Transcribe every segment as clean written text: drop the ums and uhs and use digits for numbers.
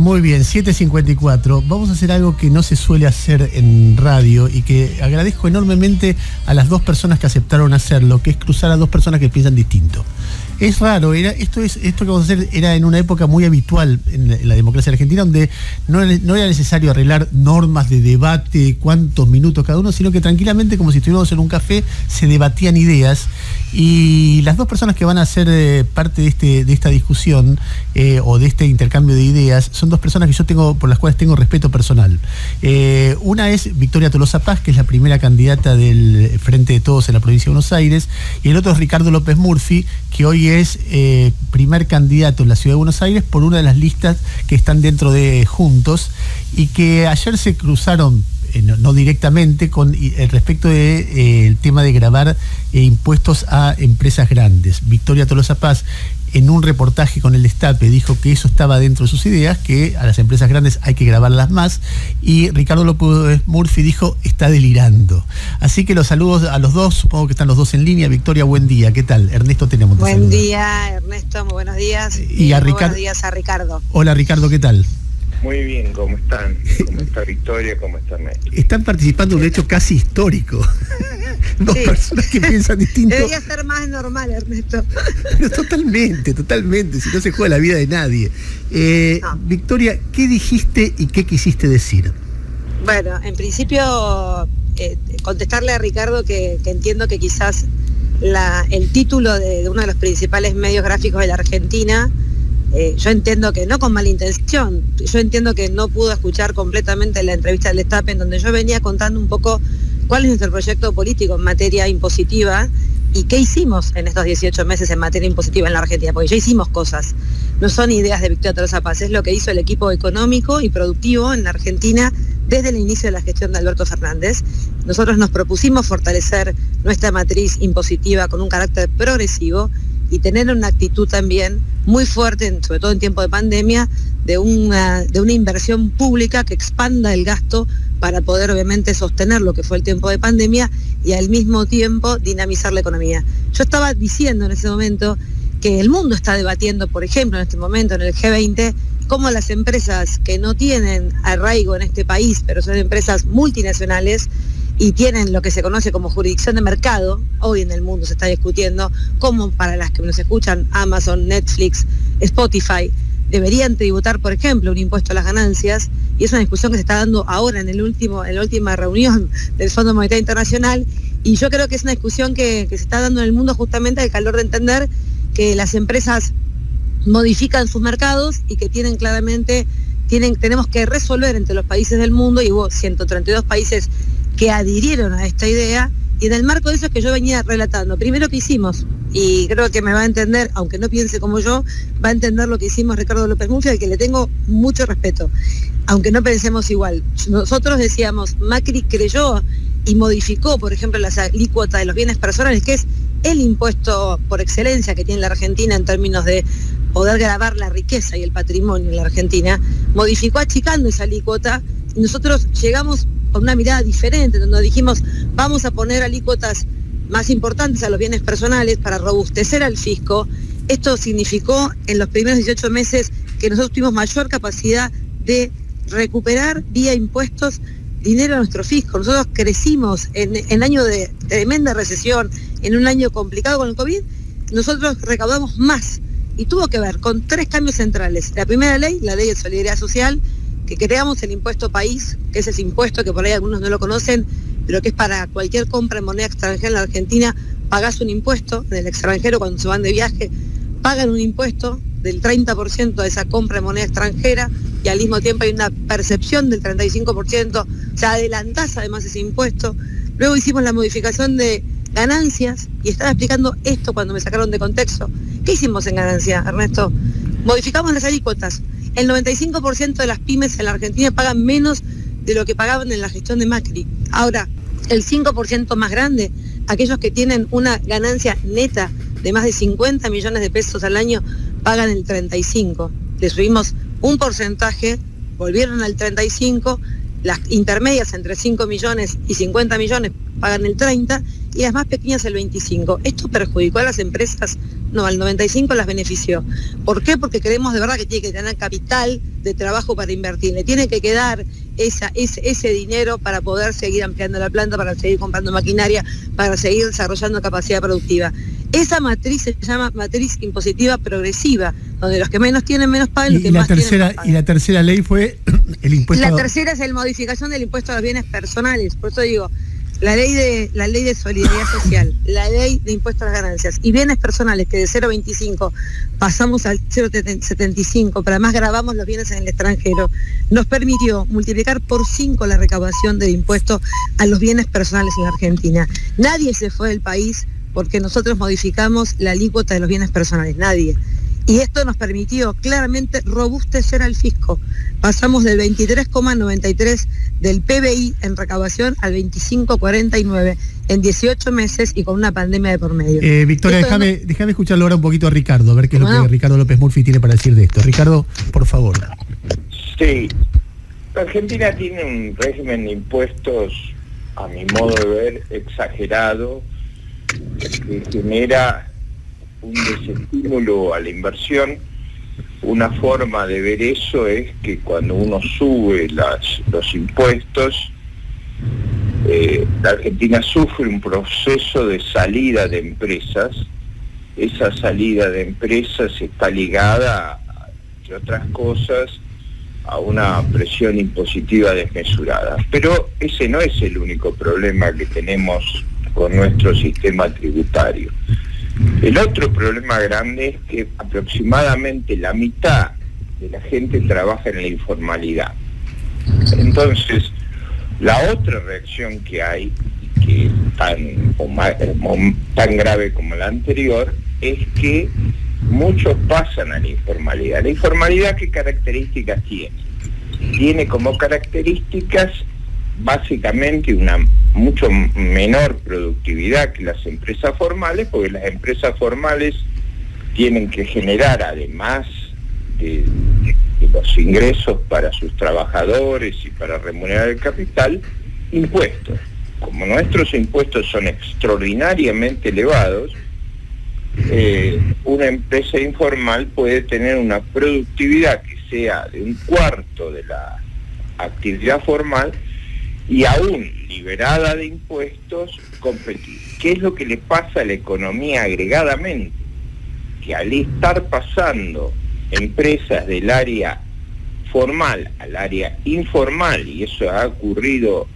Muy bien, 7:54. Vamos a hacer algo que no se suele hacer en radio y que agradezco enormemente a las dos personas que aceptaron hacerlo, que es cruzar a dos personas que piensan distinto. Es raro, esto que vamos a hacer era en una época muy habitual en la democracia argentina, donde no era necesario arreglar normas de debate, cuántos minutos cada uno, sino que tranquilamente, como si estuviéramos en un café, se debatían ideas. Y las dos personas que van a ser parte de esta discusión o de este intercambio de ideas son dos personas que por las cuales tengo respeto personal. Una es Victoria Tolosa Paz, que es la primera candidata del Frente de Todos en la provincia de Buenos Aires, y el otro es Ricardo López Murphy, que hoy es primer candidato en la ciudad de Buenos Aires por una de las listas que están dentro de Juntos, y que ayer se cruzaron, no directamente, con el respecto del tema de gravar impuestos a empresas grandes. Victoria Tolosa Paz, en un reportaje con el Destape, dijo que eso estaba dentro de sus ideas, que a las empresas grandes hay que gravarlas más, y Ricardo López Murphy dijo, está delirando. Así que los saludos a los dos, supongo que están los dos en línea. Victoria, buen día, ¿qué tal? Ernesto Tenemos. Buen día, Ernesto, muy buenos días. Y a buenos días a Ricardo. Hola, Ricardo, ¿qué tal? Muy bien, ¿cómo están? ¿Cómo está Victoria? ¿Cómo está Ernesto? Están participando en un hecho casi histórico. Dos personas que piensan distinto. Debería ser más normal, Ernesto. Pero totalmente, si no se juega la vida de nadie. No. Victoria, ¿qué dijiste y qué quisiste decir? Bueno, en principio, contestarle a Ricardo que entiendo que quizás el título de uno de los principales medios gráficos de la Argentina, yo entiendo que no con mala intención, yo entiendo que no pudo escuchar completamente la entrevista del Destape, en donde yo venía contando un poco cuál es nuestro proyecto político en materia impositiva y qué hicimos en estos 18 meses en materia impositiva en la Argentina, porque ya hicimos cosas, no son ideas de Victoria Tolosa Paz, es lo que hizo el equipo económico y productivo en la Argentina desde el inicio de la gestión de Alberto Fernández. Nosotros nos propusimos fortalecer nuestra matriz impositiva con un carácter progresivo y tener una actitud también muy fuerte, sobre todo en tiempo de pandemia, de una inversión pública que expanda el gasto para poder obviamente sostener lo que fue el tiempo de pandemia y al mismo tiempo dinamizar la economía. Yo estaba diciendo en ese momento que el mundo está debatiendo, por ejemplo, en este momento en el G20, cómo las empresas que no tienen arraigo en este país, pero son empresas multinacionales, y tienen lo que se conoce como jurisdicción de mercado, hoy en el mundo se está discutiendo, como para las que nos escuchan, Amazon, Netflix, Spotify, deberían tributar, por ejemplo, un impuesto a las ganancias, y es una discusión que se está dando ahora en la última reunión del Fondo Monetario Internacional, y yo creo que es una discusión que se está dando en el mundo justamente al calor de entender que las empresas modifican sus mercados y que tenemos que resolver entre los países del mundo, y hubo 132 países que adhirieron a esta idea, y en el marco de eso es que yo venía relatando primero que hicimos, y creo que me va a entender, aunque no piense como yo, va a entender lo que hicimos Ricardo López Murphy, al que le tengo mucho respeto, aunque no pensemos igual. Nosotros decíamos, Macri creyó y modificó, por ejemplo, las alícuotas de los bienes personales, que es el impuesto por excelencia que tiene la Argentina en términos de poder gravar la riqueza y el patrimonio en la Argentina, modificó achicando esa alícuota, y nosotros llegamos con una mirada diferente, donde dijimos, vamos a poner alícuotas más importantes a los bienes personales para robustecer al fisco. Esto significó en los primeros 18 meses que nosotros tuvimos mayor capacidad de recuperar vía impuestos dinero a nuestro fisco. Nosotros crecimos en año de tremenda recesión, en un año complicado con el COVID, nosotros recaudamos más, y tuvo que ver con 3 cambios centrales. La primera ley, la ley de solidaridad social, que creamos el impuesto país, que es ese impuesto que por ahí algunos no lo conocen, pero que es para cualquier compra en moneda extranjera en la Argentina, pagás un impuesto. En el extranjero, cuando se van de viaje, pagan un impuesto del 30% de esa compra en moneda extranjera, y al mismo tiempo hay una percepción del 35%, o sea, adelantás además ese impuesto. Luego hicimos la modificación de ganancias, y estaba explicando esto cuando me sacaron de contexto. ¿Qué hicimos en ganancia, Ernesto? Modificamos las alícuotas. El 95% de las pymes en la Argentina pagan menos de lo que pagaban en la gestión de Macri. Ahora, el 5% más grande, aquellos que tienen una ganancia neta de más de 50 millones de pesos al año, pagan el 35%. Le subimos un porcentaje, volvieron al 35%, las intermedias entre 5 millones y 50 millones pagan el 30%, y las más pequeñas el 25%. ¿Esto perjudicó a las empresas? No, al 95% las benefició. ¿Por qué? Porque creemos de verdad que tiene que tener capital de trabajo para invertir, le tiene que quedar ese dinero para poder seguir ampliando la planta, para seguir comprando maquinaria, para seguir desarrollando capacidad productiva. Esa matriz se llama matriz impositiva progresiva, donde los que menos tienen menos pagan, los que más tienen más pagan. Y la tercera ley fue el impuesto... La tercera es la modificación del impuesto a los bienes personales, por eso digo, la ley de solidaridad social, la ley de impuesto a las ganancias y bienes personales, que de 0,25 pasamos al 0,75, pero además gravamos los bienes en el extranjero, nos permitió multiplicar por 5 la recaudación del impuesto a los bienes personales en la Argentina. Nadie se fue del país porque nosotros modificamos la alícuota de los bienes personales, nadie. Y esto nos permitió claramente robustecer al fisco. Pasamos del 23,93 del PBI en recaudación al 25,49 en 18 meses y con una pandemia de por medio. Victoria, déjame escucharlo ahora un poquito a Ricardo, a ver qué es lo que Ricardo López Murphy tiene para decir de esto. Ricardo, por favor. Sí, la Argentina tiene un régimen de impuestos, a mi modo de ver, exagerado, que genera un desestímulo a la inversión. Una forma de ver eso es que cuando uno sube los impuestos, la Argentina sufre un proceso de salida de empresas. Esa salida de empresas está ligada, entre otras cosas, a una presión impositiva desmesurada. Pero ese no es el único problema que tenemos con nuestro sistema tributario. El otro problema grande es que aproximadamente la mitad de la gente trabaja en la informalidad. Entonces, la otra reacción que hay, que es tan grave como la anterior, es que muchos pasan a la informalidad. ¿La informalidad qué características tiene? Tiene como características básicamente una mucho menor productividad que las empresas formales, porque las empresas formales tienen que generar, además de los ingresos para sus trabajadores y para remunerar el capital, impuestos. Como nuestros impuestos son extraordinariamente elevados, una empresa informal puede tener una productividad que sea de un cuarto de la actividad formal y aún liberada de impuestos, competir. ¿Qué es lo que le pasa a la economía agregadamente? Que al estar pasando empresas del área formal al área informal, y eso ha ocurrido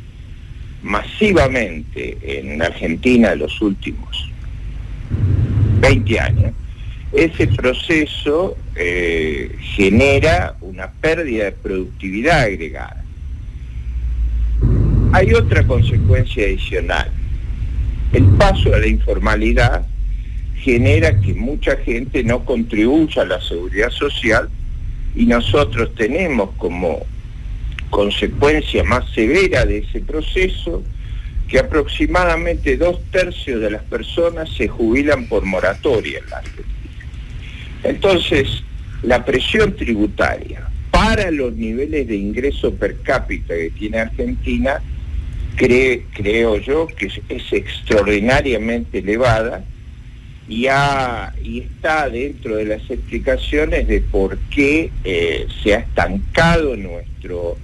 masivamente en Argentina en los últimos 20 años, ese proceso genera una pérdida de productividad agregada. Hay otra consecuencia adicional. El paso a la informalidad genera que mucha gente no contribuya a la seguridad social y nosotros tenemos como consecuencia más severa de ese proceso que aproximadamente 2/3 de las personas se jubilan por moratoria en la Argentina. Entonces, la presión tributaria para los niveles de ingreso per cápita que tiene Argentina, creo yo que es extraordinariamente elevada y está dentro de las explicaciones de por qué se ha estancado nuestro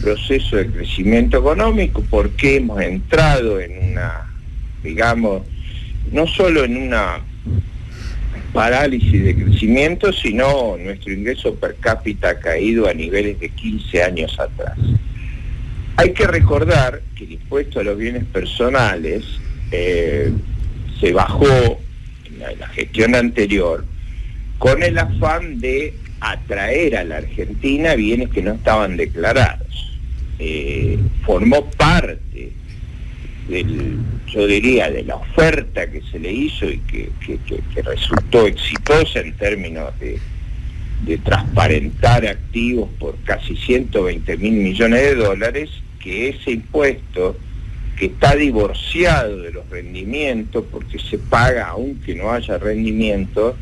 proceso de crecimiento económico, por qué hemos entrado en una, digamos, no solo en una parálisis de crecimiento, sino nuestro ingreso per cápita ha caído a niveles de 15 años atrás. Hay que recordar que el impuesto a los bienes personales se bajó en la gestión anterior con el afán de atraer a la Argentina bienes que no estaban declarados. Formó parte yo diría, de la oferta que se le hizo y que resultó exitosa en términos de transparentar activos por casi 120.000 millones de dólares, que ese impuesto, que está divorciado de los rendimientos, porque se paga aunque no haya rendimiento,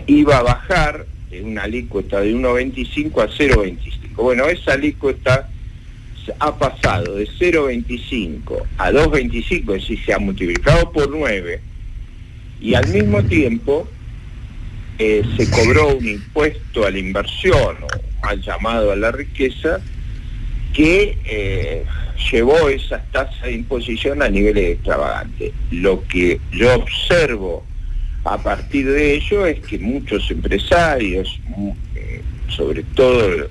iba a bajar de una alícuota de 1,25 a 0,25. Bueno, esa alícuota ha pasado de 0,25 a 2,25, es decir, se ha multiplicado por 9, y al mismo tiempo se cobró un impuesto a la inversión, o mal llamado a la riqueza, que llevó esas tasas de imposición a niveles extravagantes. Lo que yo observo a partir de ello es que muchos empresarios, sobre todo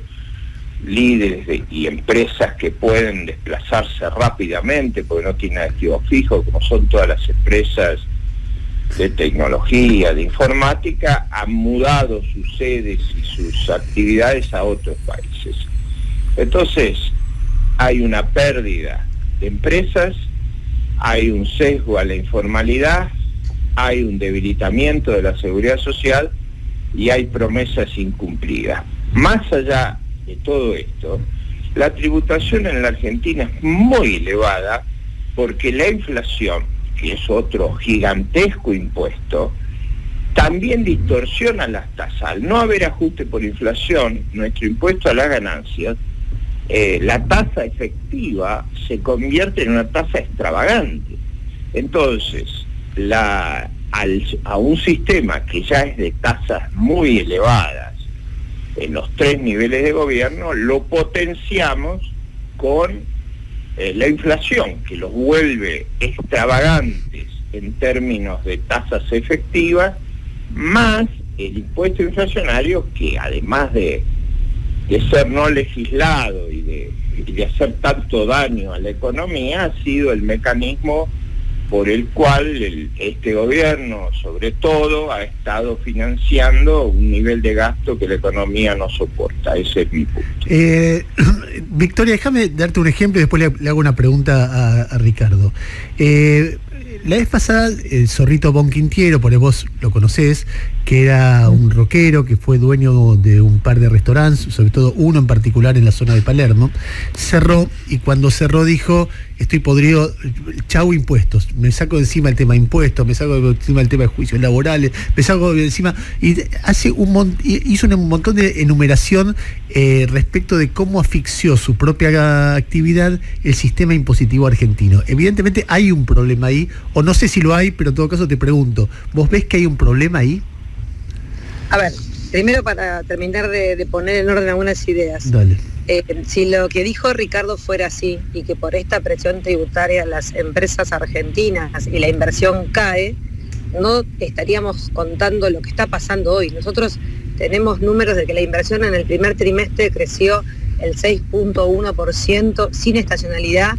líderes y empresas que pueden desplazarse rápidamente porque no tienen activo fijo, como son todas las empresas de tecnología, de informática, han mudado sus sedes y sus actividades a otros países. Entonces, hay una pérdida de empresas, hay un sesgo a la informalidad, hay un debilitamiento de la seguridad social y hay promesas incumplidas. Más allá de todo esto, la tributación en la Argentina es muy elevada porque la inflación, que es otro gigantesco impuesto, también distorsiona las tasas. Al no haber ajuste por inflación, nuestro impuesto a las ganancias, la tasa efectiva se convierte en una tasa extravagante. Entonces, a un sistema que ya es de tasas muy elevadas en los 3 niveles de gobierno, lo potenciamos con la inflación, que los vuelve extravagantes en términos de tasas efectivas, más el impuesto inflacionario, que además de ser no legislado y de hacer tanto daño a la economía, ha sido el mecanismo por el cual este gobierno, sobre todo, ha estado financiando un nivel de gasto que la economía no soporta. Ese es mi punto. Victoria, déjame darte un ejemplo y después le hago una pregunta a Ricardo. La vez pasada, el Zorrito Bonquintiero, por ahí vos lo conocés, que era un rockero que fue dueño de un par de restaurantes, sobre todo uno en particular en la zona de Palermo, cerró, y cuando cerró dijo: estoy podrido, chau impuestos, me saco de encima el tema de impuestos, me saco de encima el tema de juicios laborales, me saco de encima, y hizo un montón de enumeración respecto de cómo asfixió su propia actividad el sistema impositivo argentino. Evidentemente hay un problema ahí, o no sé si lo hay, pero en todo caso te pregunto, ¿vos ves que hay un problema ahí? A ver, primero para terminar de poner en orden algunas ideas. Dale. Si lo que dijo Ricardo fuera así, y que por esta presión tributaria las empresas argentinas y la inversión cae, no estaríamos contando lo que está pasando hoy. Nosotros tenemos números de que la inversión en el primer trimestre creció el 6.1% sin estacionalidad,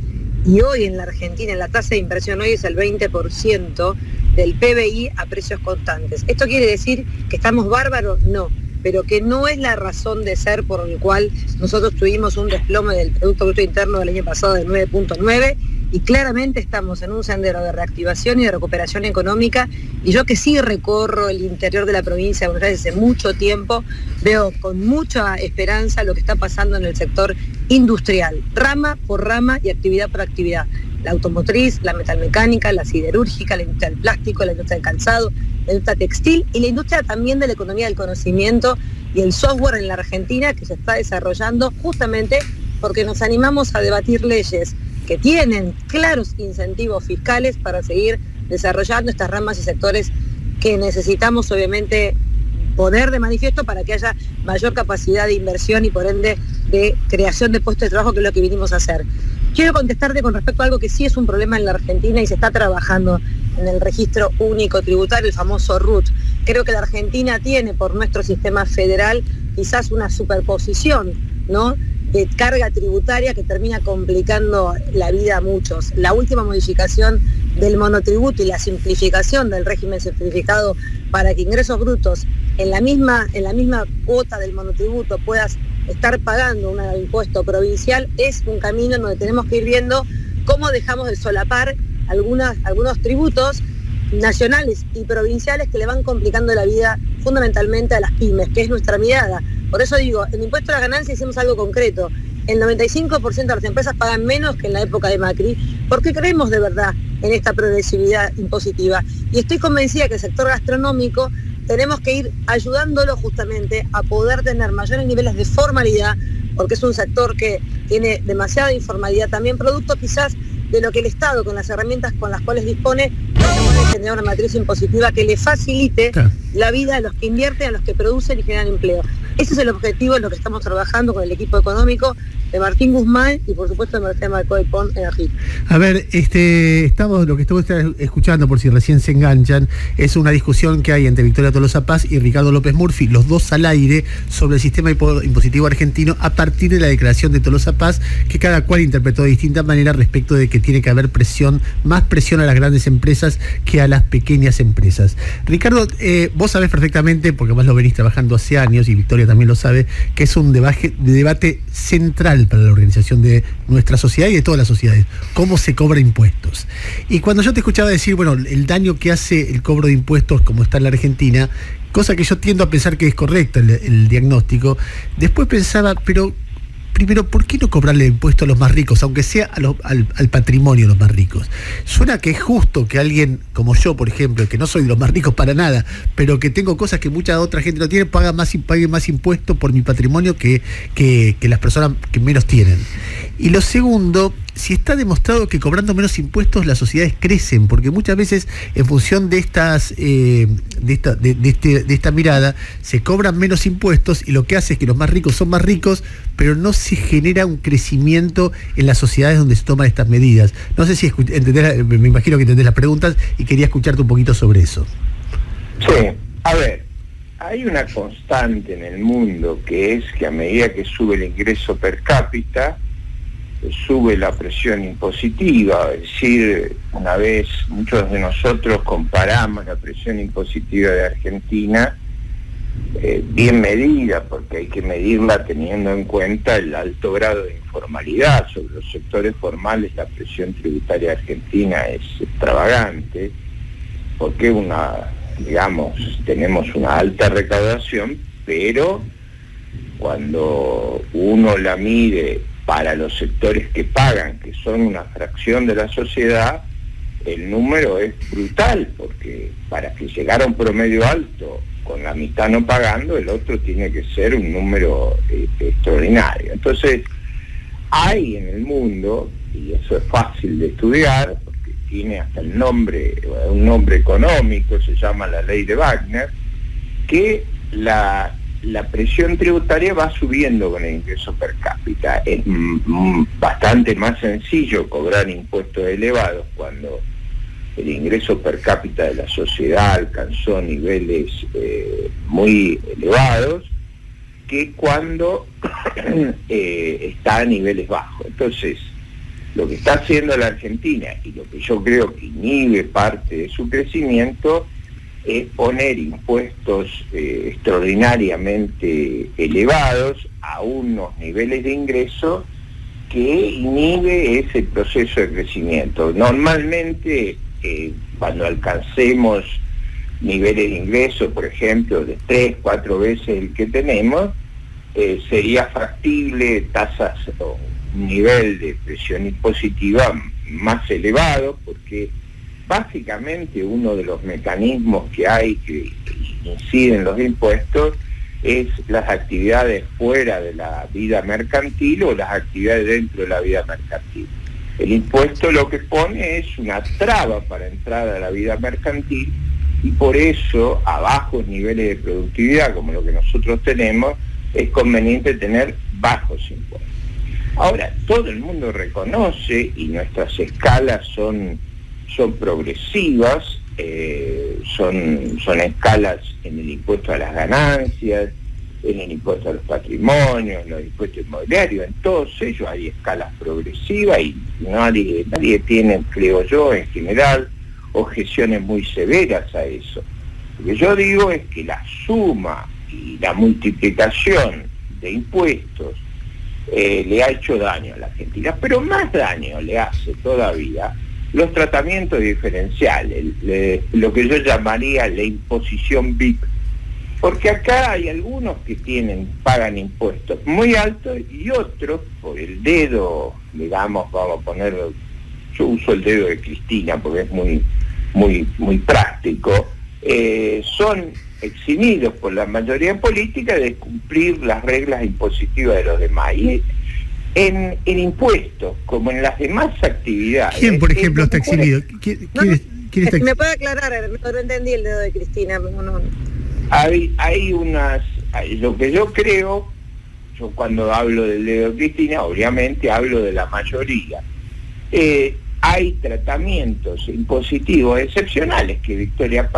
y hoy en la Argentina la tasa de inversión hoy es el 20% del PBI a precios constantes. ¿Esto quiere decir que estamos bárbaros? No, pero que no es la razón de ser por el cual nosotros tuvimos un desplome del Producto Bruto Interno del año pasado de 9.9, y claramente estamos en un sendero de reactivación y de recuperación económica, y yo que sí recorro el interior de la provincia de Buenos Aires hace mucho tiempo, veo con mucha esperanza lo que está pasando en el sector industrial, rama por rama y actividad por actividad. La automotriz, la metalmecánica, la siderúrgica, la industria del plástico, la industria del calzado, la industria textil y la industria también de la economía del conocimiento y el software en la Argentina, que se está desarrollando justamente porque nos animamos a debatir leyes que tienen claros incentivos fiscales para seguir desarrollando estas ramas y sectores que necesitamos obviamente poner de manifiesto para que haya mayor capacidad de inversión y por ende de creación de puestos de trabajo, que es lo que vinimos a hacer. Quiero contestarte con respecto a algo que sí es un problema en la Argentina y se está trabajando en el registro único tributario, el famoso RUT. Creo que la Argentina tiene por nuestro sistema federal quizás una superposición, ¿no?, de carga tributaria que termina complicando la vida a muchos. La última modificación del monotributo y la simplificación del régimen simplificado para que ingresos brutos en la misma cuota del monotributo puedas estar pagando un impuesto provincial es un camino en donde tenemos que ir viendo cómo dejamos de solapar algunos tributos nacionales y provinciales que le van complicando la vida fundamentalmente a las pymes, que es nuestra mirada. Por eso digo, en el impuesto a la ganancia hicimos algo concreto. El 95% de las empresas pagan menos que en la época de Macri, porque creemos de verdad en esta progresividad impositiva. Y estoy convencida que el sector gastronómico tenemos que ir ayudándolo justamente a poder tener mayores niveles de formalidad porque es un sector que tiene demasiada informalidad, también producto quizás de lo que el Estado, con las herramientas con las cuales dispone, de generar una matriz impositiva que le facilite la vida a los que invierten, a los que producen y generan empleo. Ese es el objetivo en lo que estamos trabajando con el equipo económico de Martín Guzmán y por supuesto de Marcelo Marcoy Pon en Agit. A ver, lo que estamos escuchando, por si recién se enganchan, es una discusión que hay entre Victoria Tolosa Paz y Ricardo López Murphy, los dos al aire, sobre el sistema impositivo argentino a partir de la declaración de Tolosa Paz, que cada cual interpretó de distinta manera respecto de que tiene que haber más presión a las grandes empresas que a las pequeñas empresas. Ricardo, vos sabés perfectamente, porque además lo venís trabajando hace años, y Victoria también lo sabe, que es un debate central para la organización de nuestra sociedad y de todas las sociedades, cómo se cobra impuestos. Y cuando yo te escuchaba decir, bueno, el daño que hace el cobro de impuestos como está en la Argentina, cosa que yo tiendo a pensar que es correcta el diagnóstico, después pensaba, pero primero, ¿por qué no cobrarle impuestos a los más ricos, aunque sea al patrimonio de los más ricos? Suena que es justo que alguien como yo, por ejemplo, que no soy de los más ricos para nada, pero que tengo cosas que mucha otra gente no tiene, pague más impuestos por mi patrimonio que las personas que menos tienen. Y lo segundo, si está demostrado que cobrando menos impuestos las sociedades crecen, porque muchas veces en función de esta mirada se cobran menos impuestos y lo que hace es que los más ricos son más ricos, pero no se genera un crecimiento en las sociedades donde se toman estas medidas. No sé si me imagino que entendés las preguntas y quería escucharte un poquito sobre eso. Sí, a ver, hay una constante en el mundo que es que a medida que sube el ingreso per cápita, sube la presión impositiva. Es decir, una vez muchos de nosotros comparamos la presión impositiva de Argentina, bien medida, porque hay que medirla teniendo en cuenta el alto grado de informalidad. Sobre los sectores formales la presión tributaria argentina es extravagante, porque tenemos una alta recaudación, pero cuando uno la mide para los sectores que pagan, que son una fracción de la sociedad, el número es brutal, porque para que llegara a un promedio alto con la mitad no pagando, el otro tiene que ser un número extraordinario. Entonces, hay en el mundo, y eso es fácil de estudiar, porque tiene hasta un nombre económico, se llama la ley de Wagner, que la presión tributaria va subiendo con el ingreso per cápita. Es bastante más sencillo cobrar impuestos elevados cuando el ingreso per cápita de la sociedad alcanzó niveles muy elevados que cuando está a niveles bajos. Entonces, lo que está haciendo la Argentina, y lo que yo creo que inhibe parte de su crecimiento, es poner impuestos extraordinariamente elevados a unos niveles de ingreso que inhibe ese proceso de crecimiento. Normalmente, cuando alcancemos niveles de ingreso, por ejemplo, de 3-4 veces el que tenemos, sería factible tasas o un nivel de presión impositiva más elevado, porque básicamente uno de los mecanismos que hay que inciden los impuestos es las actividades fuera de la vida mercantil o las actividades dentro de la vida mercantil. El impuesto lo que pone es una traba para entrar a la vida mercantil, y por eso a bajos niveles de productividad como lo que nosotros tenemos es conveniente tener bajos impuestos. Ahora, todo el mundo reconoce, y nuestras escalas son progresivas, son escalas en el impuesto a las ganancias, en el impuesto a los patrimonios, en los impuestos inmobiliarios, en todos ellos hay escalas progresivas, y nadie tiene, creo yo, en general, objeciones muy severas a eso. Lo que yo digo es que la suma y la multiplicación de impuestos le ha hecho daño a la Argentina, pero más daño le hace todavía los tratamientos diferenciales, lo que yo llamaría la imposición VIP, porque acá hay algunos que pagan impuestos muy altos y otros, por el dedo, digamos, vamos a ponerlo, yo uso el dedo de Cristina porque es muy práctico, son eximidos por la mayoría política de cumplir las reglas impositivas de los demás. Y en impuestos, como en las demás actividades... ¿Quién, por ejemplo, está eximido? ¿Quién está ¿Me puede aclarar? No entendí el dedo de Cristina. No. Hay lo que yo creo, yo cuando hablo del dedo de Cristina, obviamente hablo de la mayoría. Hay tratamientos impositivos excepcionales que Victoria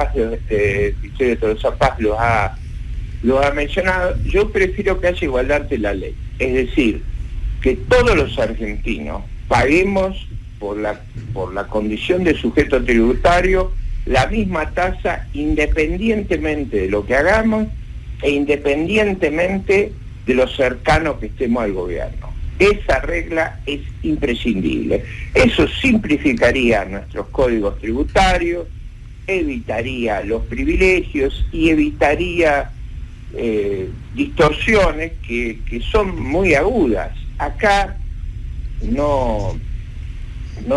Tolosa Paz los ha mencionado. Yo prefiero que haya igualdad ante la ley, es decir, que todos los argentinos paguemos por la condición de sujeto tributario la misma tasa, independientemente de lo que hagamos e independientemente de lo cercano que estemos al gobierno. Esa regla es imprescindible. Eso simplificaría nuestros códigos tributarios, evitaría los privilegios y evitaría distorsiones que son muy agudas. Acá no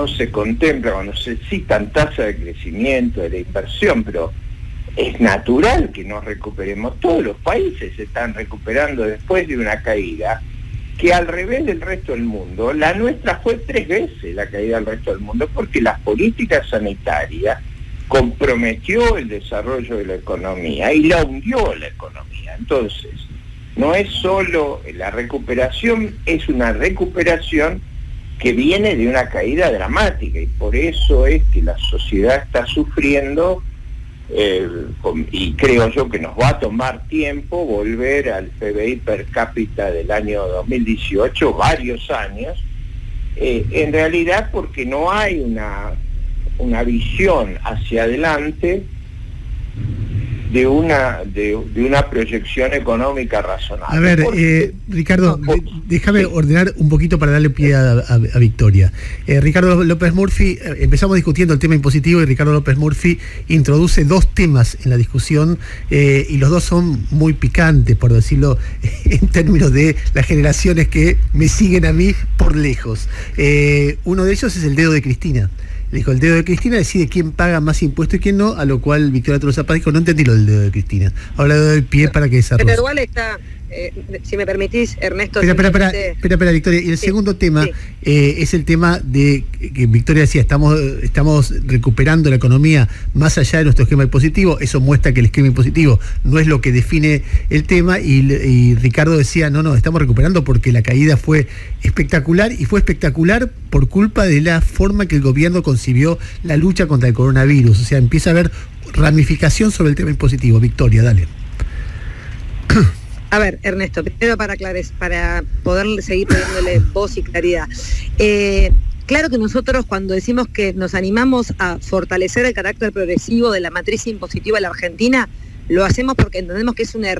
se contempla cuando se citan tasas de crecimiento, de la inversión, pero es natural que nos recuperemos. Todos los países se están recuperando después de una caída que, al revés del resto del mundo, la nuestra fue 3 veces la caída del resto del mundo, porque las políticas sanitarias comprometió el desarrollo de la economía y la hundió la economía. Entonces, no es solo la recuperación, es una recuperación que viene de una caída dramática, y por eso es que la sociedad está sufriendo, y creo yo que nos va a tomar tiempo volver al PBI per cápita del año 2018, varios años, en realidad porque no hay una visión hacia adelante de una proyección económica razonable. A ver, Ricardo, déjame ordenar un poquito para darle pie a Victoria. Ricardo López Murphy, empezamos discutiendo el tema impositivo y Ricardo López Murphy introduce 2 temas en la discusión, y los 2 son muy picantes, por decirlo, en términos de las generaciones que me siguen a mí por lejos. Uno de ellos es el dedo de Cristina. Le dijo, el dedo de Cristina decide quién paga más impuestos y quién no, a lo cual Victoria Tolosa Paz dijo, no entendí lo del dedo de Cristina. Ahora le doy pie para que desarrolle. Pero igual está, si me permitís, Ernesto... Espera, Victoria. Y el segundo tema es el tema de que Victoria decía, estamos recuperando la economía más allá de nuestro esquema impositivo. Eso muestra que el esquema impositivo no es lo que define el tema, y Ricardo decía, no, estamos recuperando porque la caída fue espectacular, y fue espectacular por culpa de la forma que el gobierno concibió la lucha contra el coronavirus. O sea, empieza a haber ramificación sobre el tema impositivo. Victoria, dale. A ver, Ernesto, primero para poder seguir poniéndole voz y claridad. Claro que nosotros, cuando decimos que nos animamos a fortalecer el carácter progresivo de la matriz impositiva de la Argentina, lo hacemos porque entendemos que es una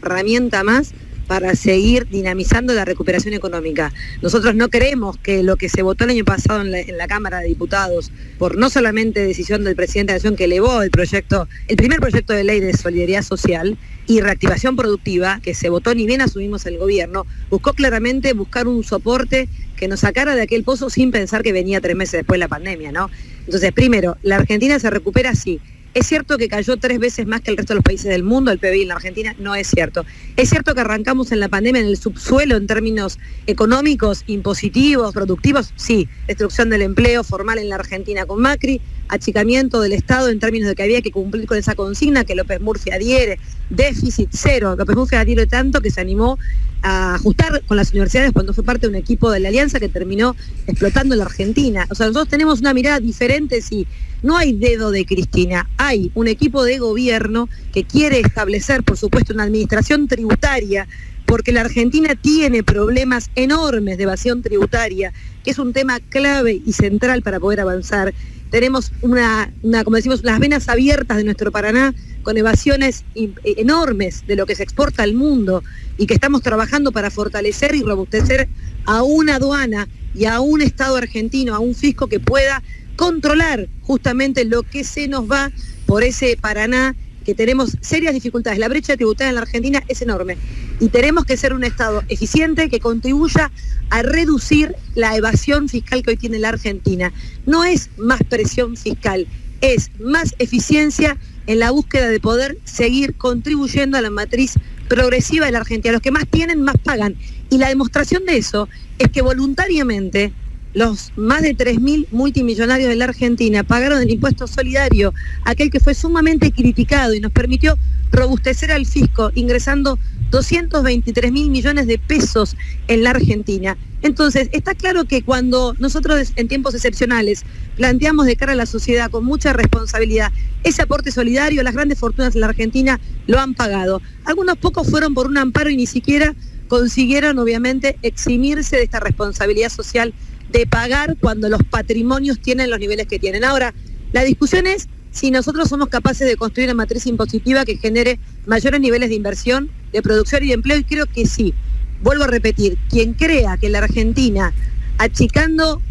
herramienta más para seguir dinamizando la recuperación económica. Nosotros no creemos que lo que se votó el año pasado en la Cámara de Diputados, por no solamente decisión del presidente de la Nación, que elevó el primer proyecto de ley de solidaridad social y reactivación productiva, que se votó ni bien asumimos el gobierno, buscó claramente buscar un soporte que nos sacara de aquel pozo sin pensar que venía 3 meses después la pandemia, ¿no? Entonces, primero, la Argentina se recupera sí. ¿Es cierto que cayó 3 veces más que el resto de los países del mundo el PBI en la Argentina? No es cierto. ¿Es cierto que arrancamos en la pandemia en el subsuelo en términos económicos, impositivos, productivos? Sí. Destrucción del empleo formal en la Argentina con Macri, achicamiento del Estado en términos de que había que cumplir con esa consigna que López Murphy adhiere, déficit cero. López Murphy adhiere tanto que se animó a ajustar con las universidades cuando fue parte de un equipo de la Alianza que terminó explotando en la Argentina. O sea, nosotros tenemos una mirada diferente, sí. No hay dedo de Cristina, hay un equipo de gobierno que quiere establecer, por supuesto, una administración tributaria, porque la Argentina tiene problemas enormes de evasión tributaria, que es un tema clave y central para poder avanzar. Tenemos como decimos, las venas abiertas de nuestro Paraná con evasiones enormes de lo que se exporta al mundo, y que estamos trabajando para fortalecer y robustecer a una aduana y a un Estado argentino, a un fisco que pueda controlar justamente lo que se nos va por ese Paraná, que tenemos serias dificultades. La brecha tributaria en la Argentina es enorme y tenemos que ser un Estado eficiente que contribuya a reducir la evasión fiscal que hoy tiene la Argentina. No es más presión fiscal, es más eficiencia en la búsqueda de poder seguir contribuyendo a la matriz progresiva de la Argentina. Los que más tienen, más pagan. Y la demostración de eso es que voluntariamente los más de 3.000 multimillonarios de la Argentina pagaron el impuesto solidario, aquel que fue sumamente criticado y nos permitió robustecer al fisco, ingresando 223.000 millones de pesos en la Argentina. Entonces, está claro que cuando nosotros en tiempos excepcionales planteamos de cara a la sociedad con mucha responsabilidad ese aporte solidario, las grandes fortunas en la Argentina lo han pagado. Algunos pocos fueron por un amparo y ni siquiera consiguieron, obviamente, eximirse de esta responsabilidad social de pagar cuando los patrimonios tienen los niveles que tienen. Ahora, la discusión es si nosotros somos capaces de construir una matriz impositiva que genere mayores niveles de inversión, de producción y de empleo, y creo que sí. Vuelvo a repetir, quien crea que la Argentina, achicando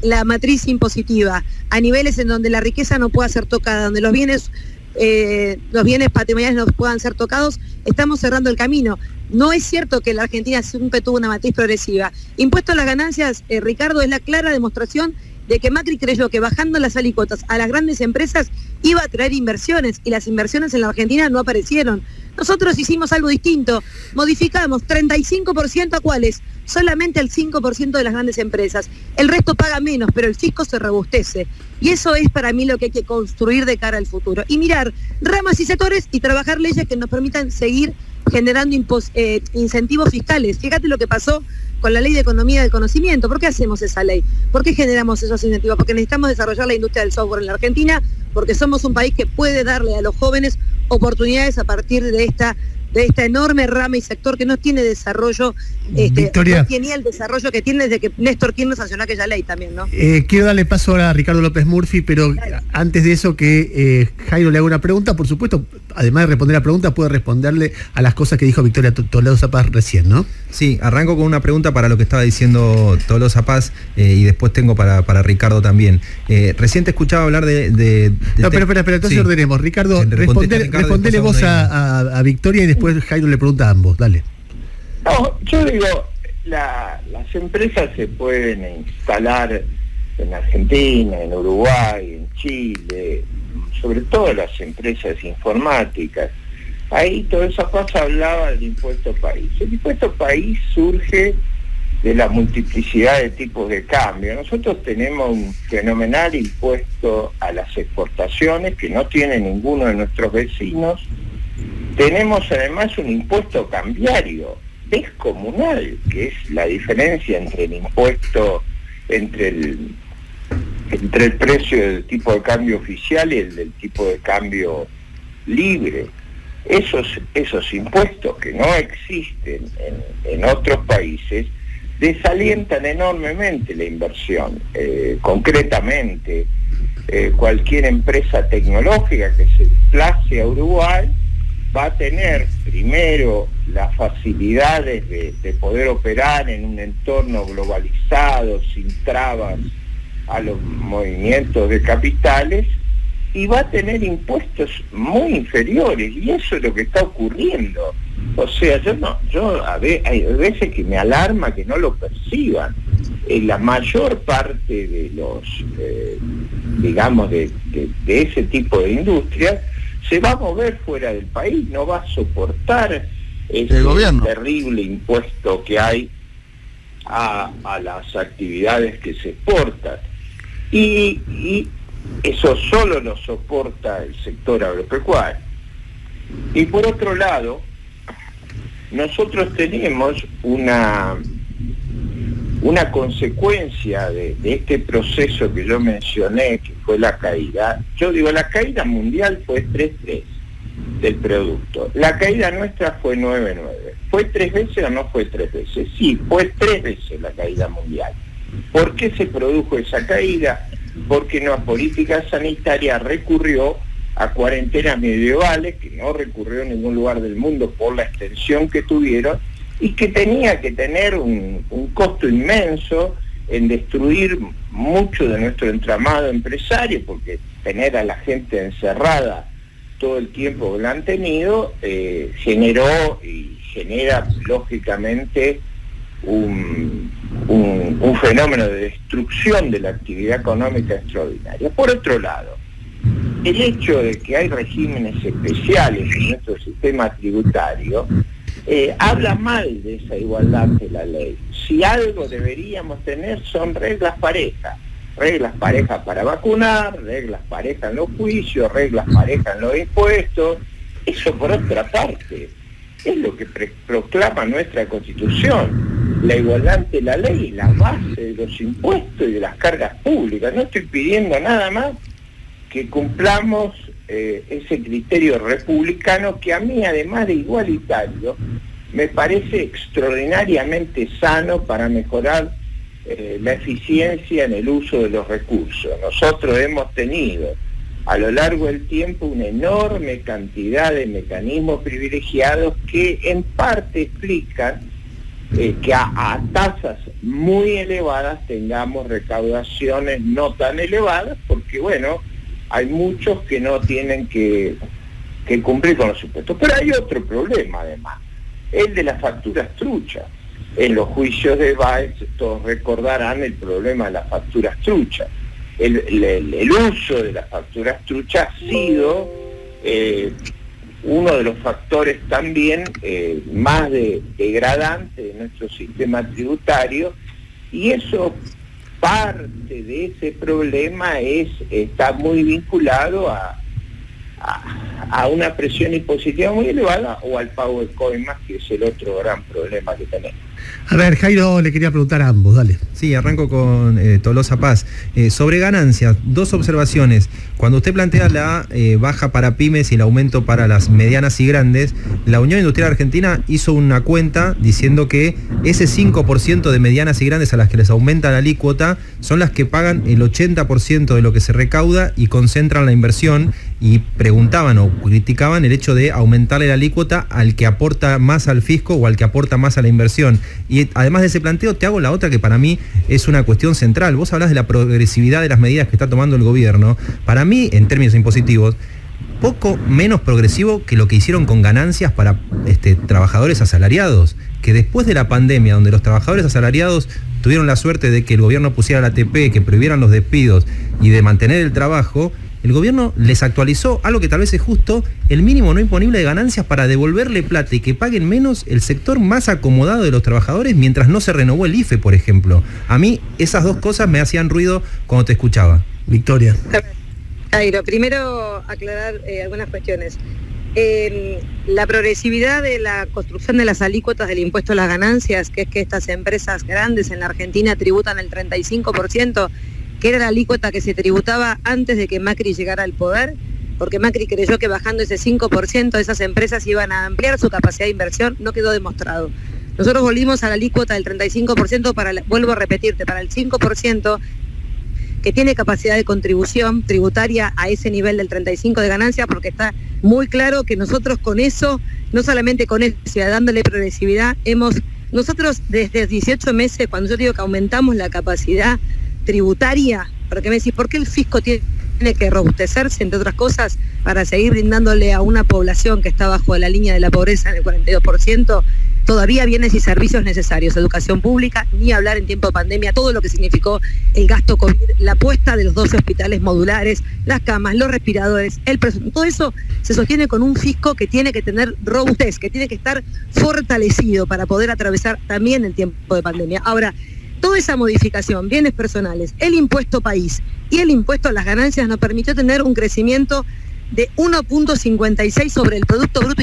la matriz impositiva a niveles en donde la riqueza no pueda ser tocada, donde los bienes patrimoniales no puedan ser tocados, estamos cerrando el camino. No es cierto que la Argentina siempre tuvo una matriz progresiva. Impuesto a las ganancias, Ricardo, es la clara demostración de que Macri creyó que bajando las alícuotas a las grandes empresas iba a traer inversiones, y las inversiones en la Argentina no aparecieron. Nosotros hicimos algo distinto, modificamos 35% a cuáles, solamente el 5% de las grandes empresas. El resto paga menos, pero el fisco se robustece. Y eso es para mí lo que hay que construir de cara al futuro. Y mirar ramas y sectores y trabajar leyes que nos permitan seguir generando incentivos fiscales. Fíjate lo que pasó con la Ley de Economía del Conocimiento. ¿Por qué hacemos esa ley? ¿Por qué generamos esos incentivos? Porque necesitamos desarrollar la industria del software en la Argentina, porque somos un país que puede darle a los jóvenes oportunidades a partir de esta enorme rama y sector que no tiene desarrollo, Victoria, no tenía el desarrollo que tiene desde que Néstor Kirchner sancionó aquella ley también, ¿no? Quiero darle paso ahora a Ricardo López Murphy, pero antes de eso que Jairo le haga una pregunta. Por supuesto, además de responder la pregunta, puede responderle a las cosas que dijo Victoria Toledo Zapaz recién, ¿no? Sí, arranco con una pregunta para lo que estaba diciendo Toledo Zapaz, y después tengo para Ricardo también. Recién te escuchaba hablar de no, pero entonces sí. Ordenemos. Ricardo, respondele vos a Victoria y después Jairo le pregunta a ambos. Dale. No, yo digo, las empresas se pueden instalar en Argentina, en Uruguay, en Chile, sobre todo las empresas informáticas. Ahí toda esa cosa hablaba del impuesto país. El impuesto país surge de la multiplicidad de tipos de cambio. Nosotros tenemos un fenomenal impuesto a las exportaciones que no tiene ninguno de nuestros vecinos. Tenemos además un impuesto cambiario descomunal, que es la diferencia entre el impuesto, entre el precio del tipo de cambio oficial y el del tipo de cambio libre. Esos impuestos que no existen en otros países desalientan enormemente la inversión. Concretamente, cualquier empresa tecnológica que se desplace a Uruguay va a tener primero las facilidades de poder operar en un entorno globalizado, sin trabas a los movimientos de capitales, y va a tener impuestos muy inferiores, y eso es lo que está ocurriendo. O sea, hay veces que me alarma que no lo perciban. La mayor parte de los, digamos, de ese tipo de industrias se va a mover fuera del país, no va a soportar ese terrible impuesto que hay a las actividades que se exportan. Y eso solo lo soporta el sector agropecuario. Y por otro lado, nosotros tenemos una consecuencia de este proceso que yo mencioné, que fue la caída. Yo digo, la caída mundial fue 3.3 del producto. La caída nuestra fue 9.9. ¿Fue 3 veces o no fue 3 veces? Sí, fue 3 veces la caída mundial. ¿Por qué se produjo esa caída? Porque una política sanitaria recurrió a cuarentenas medievales, que no recurrió en ningún lugar del mundo por la extensión que tuvieron, y que tenía que tener un costo inmenso en destruir mucho de nuestro entramado empresario, porque tener a la gente encerrada todo el tiempo que la han tenido generó y genera lógicamente un fenómeno de destrucción de la actividad económica extraordinaria. Por otro lado, el hecho de que hay regímenes especiales en nuestro sistema tributario habla mal de esa igualdad de la ley. Si algo deberíamos tener son reglas parejas para vacunar, reglas parejas en los juicios, reglas parejas en los impuestos. Eso por otra parte es lo que proclama nuestra Constitución. La igualdad ante la ley es la base de los impuestos y de las cargas públicas. No estoy pidiendo nada más que cumplamos ese criterio republicano que a mí, además de igualitario, me parece extraordinariamente sano para mejorar la eficiencia en el uso de los recursos. Nosotros hemos tenido a lo largo del tiempo una enorme cantidad de mecanismos privilegiados que en parte explican que a tasas muy elevadas tengamos recaudaciones no tan elevadas, porque bueno, hay muchos que no tienen que cumplir con los impuestos. Pero hay otro problema además, el de las facturas truchas. En los juicios de Baez todos recordarán el problema de las facturas truchas. El uso de las facturas truchas ha sido uno de los factores también más degradante de nuestro sistema tributario, y eso, parte de ese problema está muy vinculado a una presión impositiva muy elevada o al pago de coimas, que es el otro gran problema que tenemos. A ver, Jairo, le quería preguntar a ambos, dale. Sí, arranco con Tolosa Paz. Sobre ganancias, dos observaciones. Cuando usted plantea la baja para pymes y el aumento para las medianas y grandes, la Unión Industrial Argentina hizo una cuenta diciendo que ese 5% de medianas y grandes a las que les aumenta la alícuota son las que pagan el 80% de lo que se recauda y concentran la inversión, y preguntaban o criticaban el hecho de aumentarle la alícuota al que aporta más al fisco o al que aporta más a la inversión. Y además de ese planteo, te hago la otra que para mí es una cuestión central. Vos hablás de la progresividad de las medidas que está tomando el gobierno. Para mí, en términos impositivos, poco menos progresivo que lo que hicieron con ganancias para trabajadores asalariados, que después de la pandemia, donde los trabajadores asalariados tuvieron la suerte de que el gobierno pusiera la ATP, que prohibieran los despidos y de mantener el trabajo, el gobierno les actualizó, algo que tal vez es justo, el mínimo no imponible de ganancias para devolverle plata y que paguen menos el sector más acomodado de los trabajadores mientras no se renovó el IFE, por ejemplo. A mí esas dos cosas me hacían ruido cuando te escuchaba. Victoria. Jairo, primero aclarar algunas cuestiones. La progresividad de la construcción de las alícuotas del impuesto a las ganancias, que es que estas empresas grandes en la Argentina tributan el 35%, que era la alícuota que se tributaba antes de que Macri llegara al poder, porque Macri creyó que bajando ese 5% esas empresas iban a ampliar su capacidad de inversión. No quedó demostrado. Nosotros volvimos a la alícuota del 35% vuelvo a repetirte, para el 5% que tiene capacidad de contribución tributaria a ese nivel del 35% de ganancia, porque está muy claro que nosotros con eso, no solamente con eso, dándole progresividad, nosotros desde 18 meses, cuando yo digo que aumentamos la capacidad tributaria, porque me decís, ¿por qué el fisco tiene que robustecerse, entre otras cosas, para seguir brindándole a una población que está bajo la línea de la pobreza en el 42%, todavía bienes y servicios necesarios, educación pública, ni hablar en tiempo de pandemia, todo lo que significó el gasto COVID, la puesta de los 12 hospitales modulares, las camas, los respiradores, todo eso se sostiene con un fisco que tiene que tener robustez, que tiene que estar fortalecido para poder atravesar también el tiempo de pandemia. Ahora, toda esa modificación, bienes personales, el impuesto país y el impuesto a las ganancias nos permitió tener un crecimiento de 1.56 sobre el Producto Bruto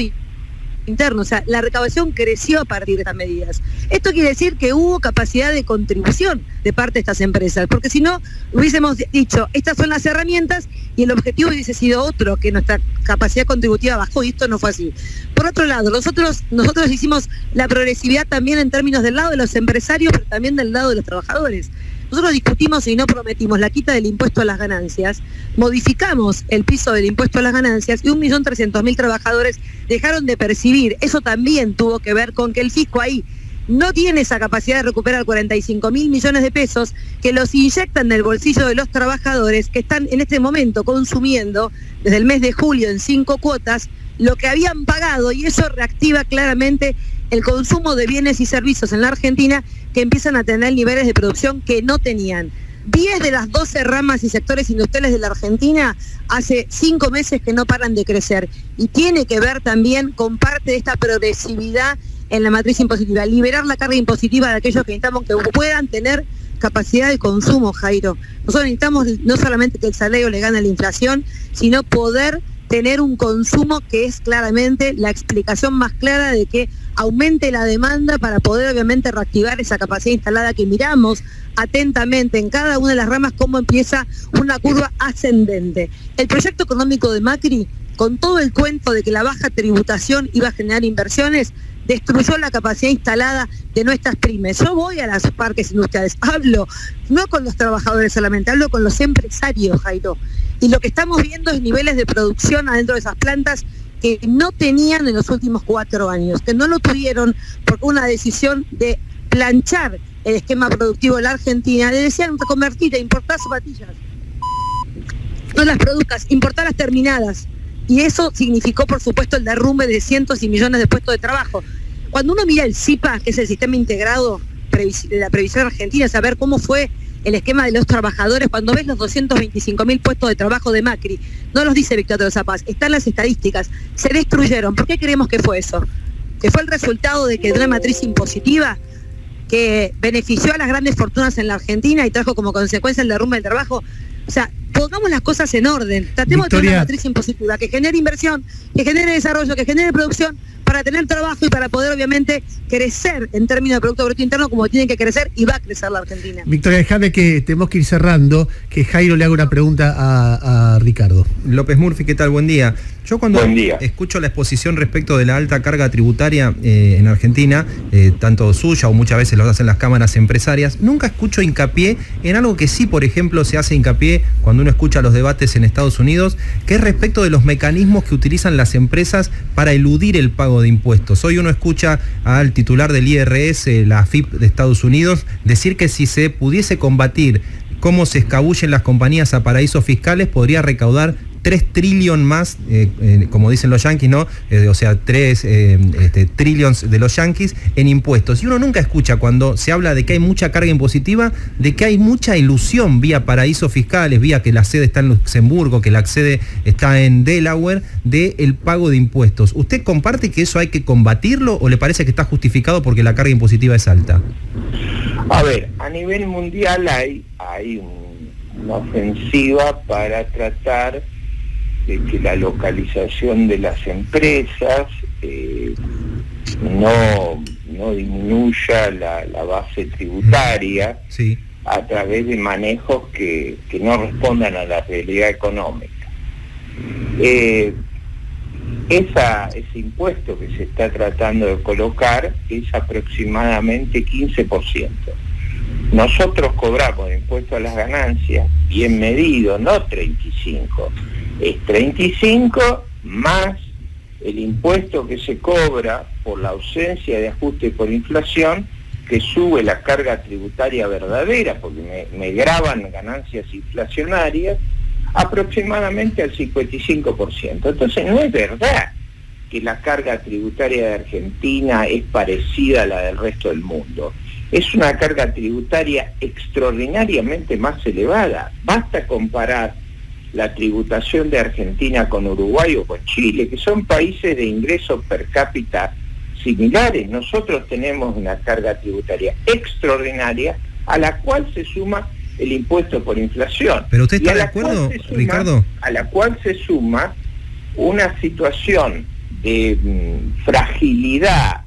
Interno. O sea, la recaudación creció a partir de estas medidas. Esto quiere decir que hubo capacidad de contribución de parte de estas empresas, porque si no, hubiésemos dicho, estas son las herramientas y el objetivo hubiese sido otro, que nuestra capacidad contributiva bajó, y esto no fue así. Por otro lado, nosotros hicimos la progresividad también en términos del lado de los empresarios, pero también del lado de los trabajadores. Nosotros discutimos y no prometimos la quita del impuesto a las ganancias, modificamos el piso del impuesto a las ganancias y 1.300.000 trabajadores dejaron de percibir. Eso también tuvo que ver con que el fisco ahí no tiene esa capacidad de recuperar 45.000 millones de pesos que los inyectan en el bolsillo de los trabajadores que están en este momento consumiendo desde el mes de julio en 5 cuotas lo que habían pagado, y eso reactiva claramente el consumo de bienes y servicios en la Argentina, que empiezan a tener niveles de producción que no tenían. 10 de las 12 ramas y sectores industriales de la Argentina hace 5 meses que no paran de crecer. Y tiene que ver también con parte de esta progresividad en la matriz impositiva. Liberar la carga impositiva de aquellos que necesitamos que puedan tener capacidad de consumo, Jairo. Nosotros necesitamos no solamente que el salario le gane a la inflación, sino poder tener un consumo que es claramente la explicación más clara de que aumente la demanda para poder obviamente reactivar esa capacidad instalada que miramos atentamente en cada una de las ramas cómo empieza una curva ascendente. El proyecto económico de Macri, con todo el cuento de que la baja tributación iba a generar inversiones, destruyó la capacidad instalada de nuestras pymes. Yo voy a los parques industriales, hablo no con los trabajadores solamente, hablo con los empresarios, Jairo. Y lo que estamos viendo es niveles de producción adentro de esas plantas que no tenían en los últimos 4 años, que no lo tuvieron por una decisión de planchar el esquema productivo de la Argentina. Le decían, reconvertite, importá zapatillas, no las produzcas, importá las terminadas. Y eso significó, por supuesto, el derrumbe de cientos y millones de puestos de trabajo. Cuando uno mira el SIPA, que es el Sistema Integrado de la Previsión Argentina, saber cómo fue el esquema de los trabajadores, cuando ves los 225.000 puestos de trabajo de Macri, no los dice Víctor de Zapaz, están las estadísticas, se destruyeron. ¿Por qué creemos que fue eso? Que fue el resultado de una matriz impositiva que benefició a las grandes fortunas en la Argentina y trajo como consecuencia el derrumbe del trabajo. O sea, pongamos las cosas en orden, tratemos de tener una matriz impositiva que genere inversión, que genere desarrollo, que genere producción, para tener trabajo y para poder obviamente crecer en términos de Producto Bruto Interno como tiene que crecer y va a crecer la Argentina. Victoria, déjame que tenemos que ir cerrando, que Jairo le haga una pregunta a Ricardo. López Murphy, ¿qué tal? Buen día. Yo cuando escucho la exposición respecto de la alta carga tributaria en Argentina, tanto suya o muchas veces lo hacen las cámaras empresarias, nunca escucho hincapié en algo que sí, por ejemplo, se hace hincapié cuando uno escucha los debates en Estados Unidos, que es respecto de los mecanismos que utilizan las empresas para eludir el pago de impuestos. Hoy uno escucha al titular del IRS, la AFIP de Estados Unidos, decir que si se pudiese combatir cómo se escabullen las compañías a paraísos fiscales, podría recaudar 3 trillones más, como dicen los yanquis, ¿no? O sea, 3 trillones de los yanquis en impuestos. Y uno nunca escucha cuando se habla de que hay mucha carga impositiva, de que hay mucha ilusión vía paraísos fiscales, vía que la sede está en Luxemburgo, que la sede está en Delaware, del pago de impuestos. ¿Usted comparte que eso hay que combatirlo o le parece que está justificado porque la carga impositiva es alta? A ver, a nivel mundial hay una ofensiva para tratar de que la localización de las empresas no disminuya la base tributaria, sí, a través de manejos que no respondan a la realidad económica. Ese impuesto que se está tratando de colocar es aproximadamente 15%. Nosotros cobramos impuesto a las ganancias bien medido, no 35, es 35 más el impuesto que se cobra por la ausencia de ajuste por inflación, que sube la carga tributaria verdadera, porque me graban ganancias inflacionarias, aproximadamente al 55%. Entonces no es verdad que la carga tributaria de Argentina es parecida a la del resto del mundo. Es una carga tributaria extraordinariamente más elevada. Basta comparar la tributación de Argentina con Uruguay o con Chile, que son países de ingresos per cápita similares. Nosotros tenemos una carga tributaria extraordinaria a la cual se suma el impuesto por inflación. ¿Pero usted está de acuerdo, Ricardo? A la cual se suma una situación de fragilidad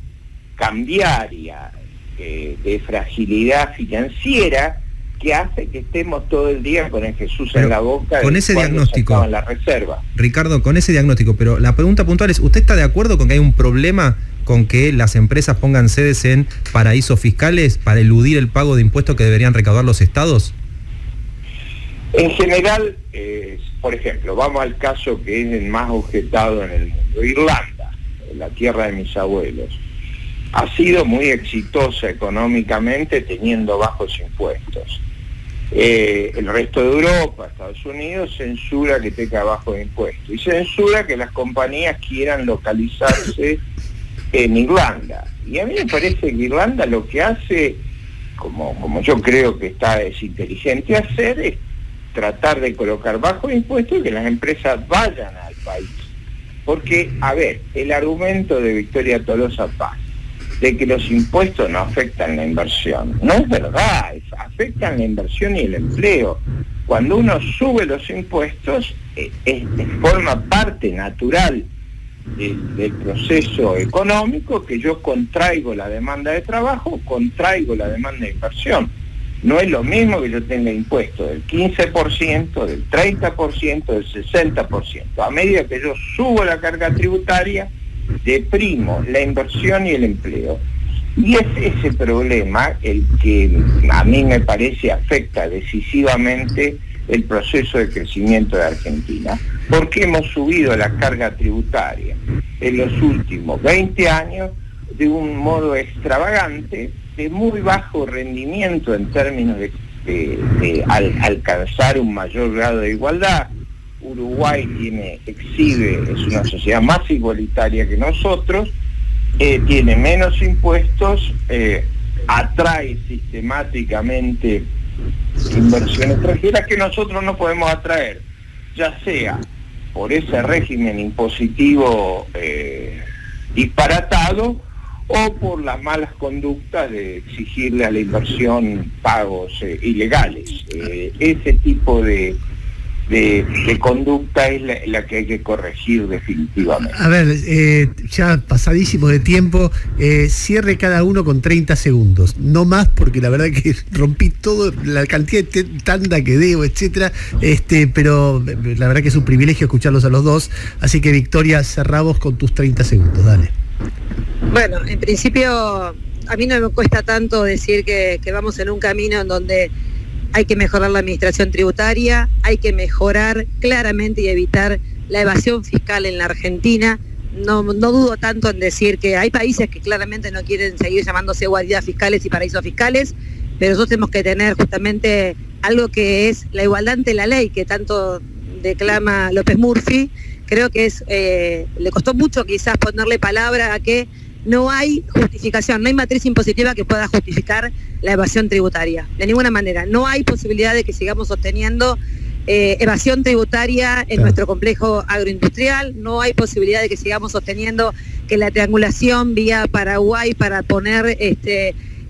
cambiaria, de fragilidad financiera, que hace que estemos todo el día con el Jesús en la boca. Con ese diagnóstico, la reserva. Ricardo, con ese diagnóstico, pero la pregunta puntual es, ¿usted está de acuerdo con que hay un problema con que las empresas pongan sedes en paraísos fiscales para eludir el pago de impuestos que deberían recaudar los estados? En general, por ejemplo, vamos al caso que es el más objetado en el mundo. Irlanda, la tierra de mis abuelos, ha sido muy exitosa económicamente teniendo bajos impuestos. El resto de Europa, Estados Unidos, censura que tenga bajo impuestos y censura que las compañías quieran localizarse en Irlanda. Y a mí me parece que Irlanda lo que hace como yo creo que es inteligente hacer, es tratar de colocar bajos impuestos y que las empresas vayan al país. Porque, a ver, el argumento de Victoria Tolosa Paz, de que los impuestos no afectan la inversión, no es verdad, afectan la inversión y el empleo. Cuando uno sube los impuestos, forma parte natural del proceso económico, que yo contraigo la demanda de trabajo, contraigo la demanda de inversión. No es lo mismo que yo tenga impuestos del 15%, del 30%, del 60%. A medida que yo subo la carga tributaria, deprimo la inversión y el empleo. Y es ese problema el que a mí me parece afecta decisivamente el proceso de crecimiento de Argentina, porque hemos subido la carga tributaria en los últimos 20 años de un modo extravagante, de muy bajo rendimiento en términos de alcanzar un mayor grado de igualdad. Uruguay exhibe, es una sociedad más igualitaria que nosotros, tiene menos impuestos, atrae sistemáticamente inversión extranjera que nosotros no podemos atraer, ya sea por ese régimen impositivo disparatado o por las malas conductas de exigirle a la inversión pagos ilegales. Ese tipo de conducta es la que hay que corregir definitivamente. A ver, ya pasadísimo de tiempo, cierre cada uno con 30 segundos, no más, porque la verdad que rompí todo, la cantidad de tanda que debo, etcétera, pero la verdad que es un privilegio escucharlos a los dos, así que Victoria, cerramos con tus 30 segundos, dale. Bueno, en principio a mí no me cuesta tanto decir que vamos en un camino en donde hay que mejorar la administración tributaria, hay que mejorar claramente y evitar la evasión fiscal en la Argentina. No dudo tanto en decir que hay países que claramente no quieren seguir llamándose guaridas fiscales y paraísos fiscales, pero nosotros tenemos que tener justamente algo que es la igualdad ante la ley, que tanto declama López Murphy. Creo que le costó mucho quizás ponerle palabra a que no hay justificación, no hay matriz impositiva que pueda justificar la evasión tributaria, de ninguna manera. No hay posibilidad de que sigamos sosteniendo evasión tributaria en nuestro complejo agroindustrial, no hay posibilidad de que sigamos sosteniendo que la triangulación vía Paraguay para poner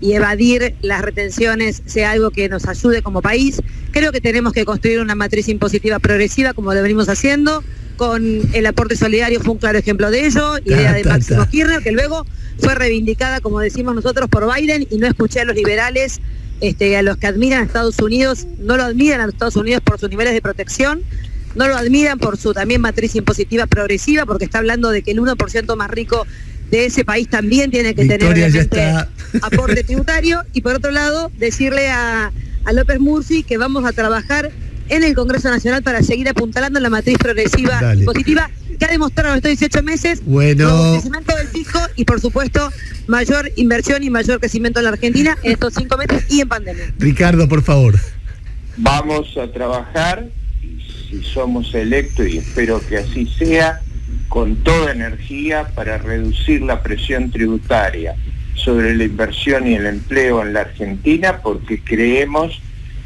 y evadir las retenciones sea algo que nos ayude como país. Creo que tenemos que construir una matriz impositiva progresiva como lo venimos haciendo, con el aporte solidario fue un claro ejemplo de ello, idea de Máximo Kirchner, que luego fue reivindicada, como decimos nosotros, por Biden, y no escuché a los liberales, a los que admiran a Estados Unidos, no lo admiran a Estados Unidos por sus niveles de protección, no lo admiran por su también matriz impositiva progresiva, porque está hablando de que el 1% más rico de ese país también tiene que Victoria, tener aporte tributario, y por otro lado, decirle a López Murphy que vamos a trabajar en el Congreso Nacional para seguir apuntalando la matriz progresiva impositiva que ha demostrado en estos 18 meses crecimiento del fisco y, por supuesto, mayor inversión y mayor crecimiento en la Argentina en estos 5 meses y en pandemia. Ricardo, por favor. Vamos a trabajar, si somos electos, y espero que así sea, con toda energía para reducir la presión tributaria sobre la inversión y el empleo en la Argentina, porque creemos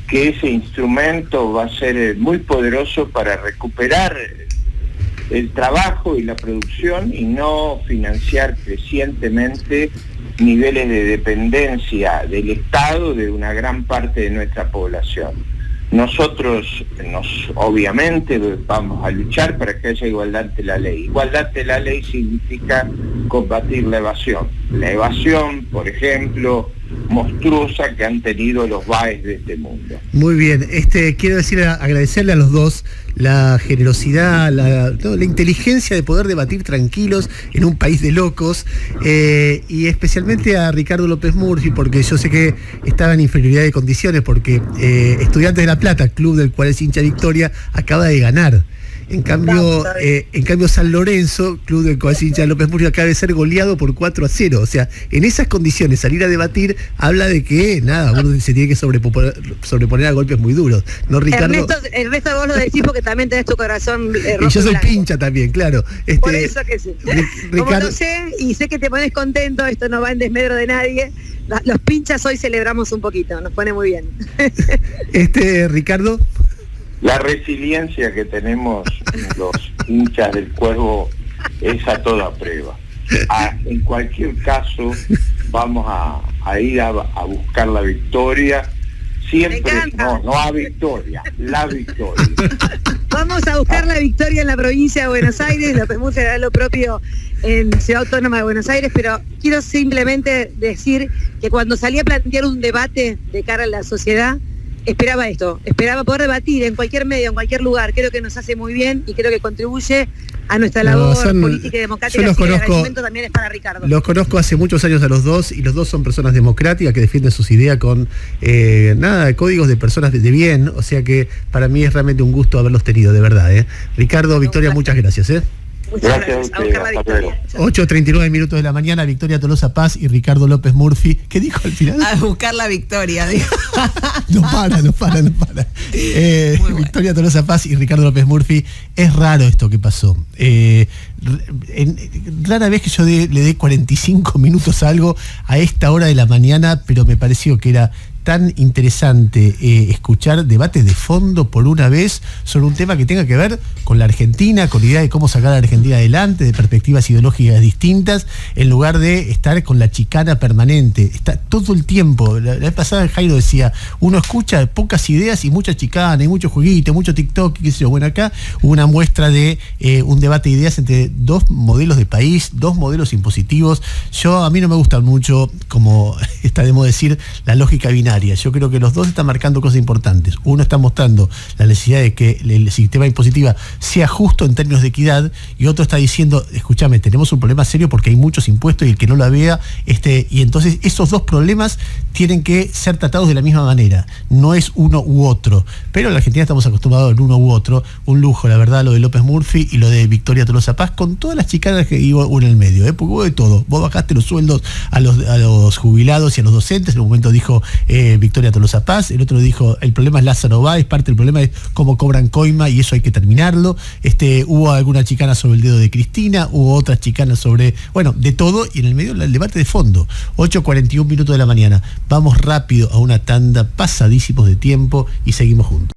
que ese instrumento va a ser muy poderoso para recuperar el trabajo y la producción y no financiar crecientemente niveles de dependencia del Estado de una gran parte de nuestra población. Nosotros obviamente vamos a luchar para que haya igualdad ante la ley. Igualdad ante la ley significa combatir la evasión. La evasión, por ejemplo, monstruosa que han tenido los BAEs de este mundo. Muy bien, quiero agradecerle a los dos la generosidad, la inteligencia de poder debatir tranquilos en un país de locos, y especialmente a Ricardo López Murphy, porque yo sé que estaba en inferioridad de condiciones, porque Estudiantes de La Plata, club del cual es hincha Victoria, acaba de ganar. En cambio, San Lorenzo, club del cual es hincha López Murphy, acaba de ser goleado por 4-0. O sea, en esas condiciones salir a debatir habla de que uno se tiene que sobreponer a golpes muy duros. ¿No, Ricardo? Ernesto, vos lo decís porque también tenés tu corazón rojo. Y yo soy pincha también, claro. Por eso que sí. Ricardo... Como lo sé, y sé que te pones contento, esto no va en desmedro de nadie, Los pinchas hoy celebramos un poquito, nos pone muy bien. Ricardo. La resiliencia que tenemos los hinchas del Cuervo es a toda prueba. En cualquier caso, vamos a ir a buscar la victoria. Siempre, no a victoria, la victoria. Vamos a buscar la victoria en la provincia de Buenos Aires. López Murphy hará lo propio en Ciudad Autónoma de Buenos Aires, pero quiero simplemente decir que cuando salí a plantear un debate de cara a la sociedad, esperaba esto, esperaba poder debatir en cualquier medio, en cualquier lugar. Creo que nos hace muy bien y creo que contribuye a nuestra labor política y democrática. Yo los conozco, también es para Ricardo. Los conozco hace muchos años a los dos, y los dos son personas democráticas que defienden sus ideas con códigos de personas de bien, o sea que para mí es realmente un gusto haberlos tenido, de verdad. Ricardo, Victoria, muchas gracias. Gracias a buscar la victoria. 8:39 minutos de la mañana, Victoria Tolosa Paz y Ricardo López Murphy. ¿Qué dijo al final? A buscar la victoria, dijo. No para. Victoria Tolosa Paz y Ricardo López Murphy. Es raro esto que pasó. Rara vez que yo le dé 45 minutos a algo a esta hora de la mañana, pero me pareció que era tan interesante escuchar debates de fondo por una vez sobre un tema que tenga que ver con la Argentina, con la idea de cómo sacar a la Argentina adelante, de perspectivas ideológicas distintas, en lugar de estar con la chicana permanente. Está todo el tiempo. La vez pasada Jairo decía, uno escucha pocas ideas y mucha chicana, y mucho jueguito, mucho TikTok, qué sé yo. Bueno, acá hubo una muestra de un debate de ideas entre dos modelos de país, dos modelos impositivos. A mí no me gusta mucho, como está de moda decir, la lógica binaria. Yo creo que los dos están marcando cosas importantes. Uno está mostrando la necesidad de que el sistema impositivo sea justo en términos de equidad, y otro está diciendo, escúchame, tenemos un problema serio porque hay muchos impuestos y el que no la vea, y entonces esos dos problemas tienen que ser tratados de la misma manera. No es uno u otro. Pero en la Argentina estamos acostumbrados en uno u otro. Un lujo, la verdad, lo de López Murphy y lo de Victoria Tolosa Paz, con todas las chicanas que iba uno en el medio, porque hubo de todo. Vos bajaste los sueldos a los jubilados y a los docentes. En un momento dijo Victoria Tolosa Paz, el otro dijo, el problema es Lázaro Báez, parte del problema es cómo cobran coima y eso hay que terminarlo. Hubo alguna chicana sobre el dedo de Cristina, hubo otras chicanas sobre, de todo, y en el medio el debate de fondo. 8:41 minutos de la mañana. Vamos rápido a una tanda, pasadísimos de tiempo, y seguimos juntos.